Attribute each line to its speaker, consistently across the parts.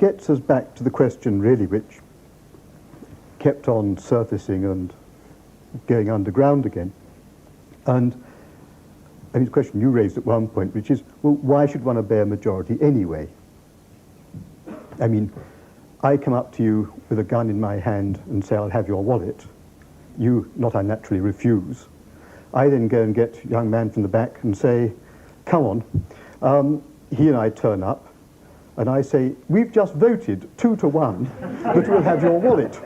Speaker 1: gets us back to the question, really, which kept on surfacing and going underground again. And I mean, the question you raised at one point, which is, well, why should one obey a majority anyway? I mean, I come up to you with a gun in my hand and say, I'll have your wallet. You, not unnaturally, refuse. I then go and get a young man from the back and say, come on. He and I turn up, and I say, we've just voted 2-1 that we'll have your wallet.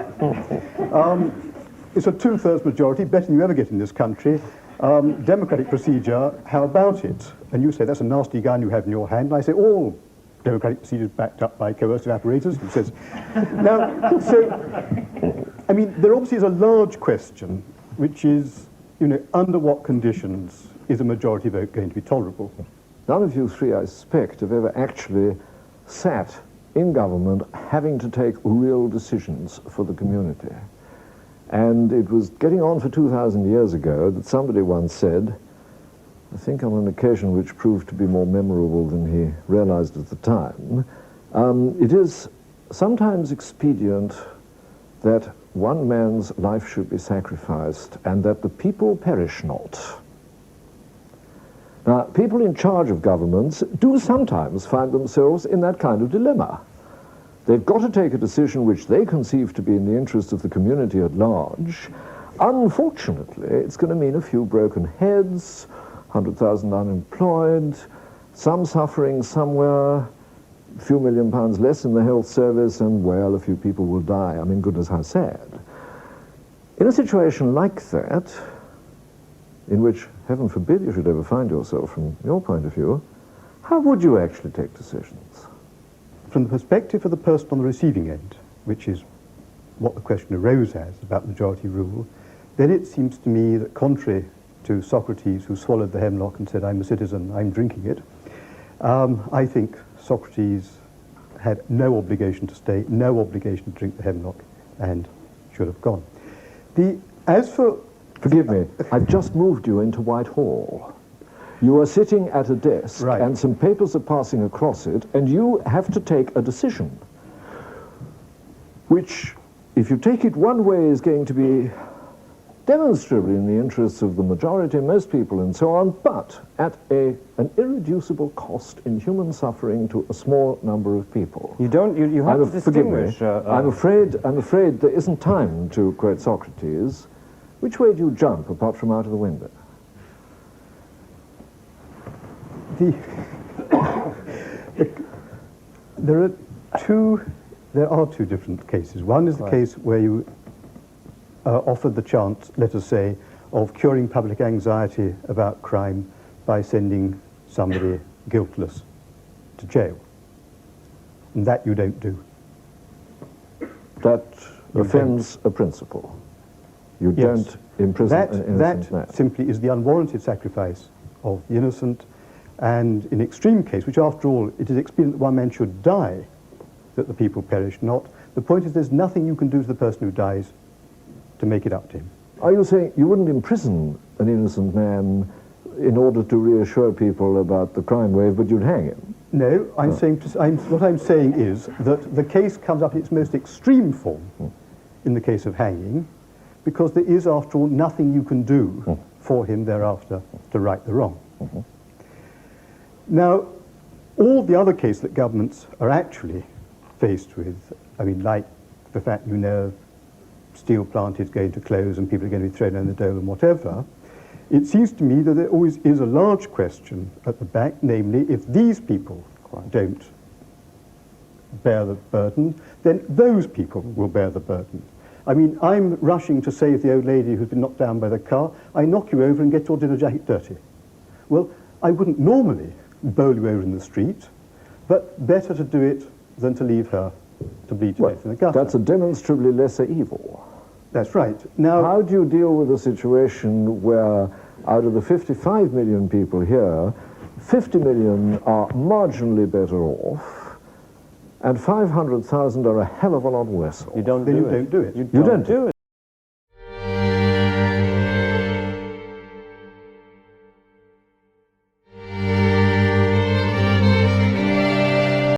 Speaker 1: It's a 2/3 majority, better than you ever get in this country. Democratic procedure, how about it? And you say, that's a nasty gun you have in your hand. And I say, all democratic procedures backed up by coercive apparatus. And says, now, so, I mean, there obviously is a large question, which is, you know, under what conditions is a majority vote going to be tolerable?
Speaker 2: None of you three, I suspect, have ever actually sat in government having to take real decisions for the community. And it was getting on for 2,000 years ago that somebody once said, I think on an occasion which proved to be more memorable than he realized at the time, it is sometimes expedient that one man's life should be sacrificed and that the people perish not. Now, people in charge of governments do sometimes find themselves in that kind of dilemma. They've got to take a decision which they conceive to be in the interest of the community at large. Unfortunately, it's going to mean a few broken heads, 100,000 unemployed, some suffering somewhere, a few £1 million less in the health service, and, well, a few people will die. I mean, goodness, how sad. In a situation like that, in which, heaven forbid, you should ever find yourself from your point of view, how would you actually take decisions?
Speaker 1: From the perspective of the person on the receiving end, which is what the question arose as about majority rule, then it seems to me that contrary to Socrates, who swallowed the hemlock and said, I'm a citizen, I'm drinking it, I think Socrates had no obligation to stay, no obligation to drink the hemlock, and should have gone. As for...
Speaker 2: Forgive me, I've just moved you into Whitehall. You are sitting at a desk, right, and some papers are passing across it, and you have to take a decision, which, if you take it one way, is going to be demonstrably in the interests of the majority, most people, and so on, but at an irreducible cost in human suffering to a small number of people.
Speaker 3: You have to distinguish.
Speaker 2: Forgive me, I'm afraid there isn't time to quote Socrates. Which way do you jump, apart from out of the window?
Speaker 1: There are two different cases. One is the case where you offered the chance, let us say, of curing public anxiety about crime by sending somebody guiltless to jail. And that you don't do.
Speaker 2: That offends a principle. You don't imprison an innocent man.
Speaker 1: That simply is the unwarranted sacrifice of the innocent, and in extreme case, which after all, it is expedient that one man should die, that the people perish not. The point is there's nothing you can do to the person who dies to make it up to him.
Speaker 2: Are you saying you wouldn't imprison an innocent man in order to reassure people about the crime wave, but you'd hang him?
Speaker 1: No, what I'm saying is that the case comes up in its most extreme form in the case of hanging, because there is, after all, nothing you can do for him thereafter to right the wrong. Now, all the other cases that governments are actually faced with, I mean, like the fact, you know, steel plant is going to close and people are going to be thrown in the dole and whatever, it seems to me that there always is a large question at the back, namely, if these people don't bear the burden, then those people will bear the burden. I mean, I'm rushing to save the old lady who's been knocked down by the car. I knock you over and get your dinner jacket dirty. Well, I wouldn't normally bowl you over in the street, but better to do it than to leave her to bleed to death in the gutter.
Speaker 2: That's a demonstrably lesser evil.
Speaker 1: That's right. Now,
Speaker 2: how do you deal with a situation where out of the 55 million people here, 50 million are marginally better off, and 500,000 are a hell of a lot worse off?
Speaker 3: You don't do it.
Speaker 1: You don't do it.
Speaker 3: You don't do it.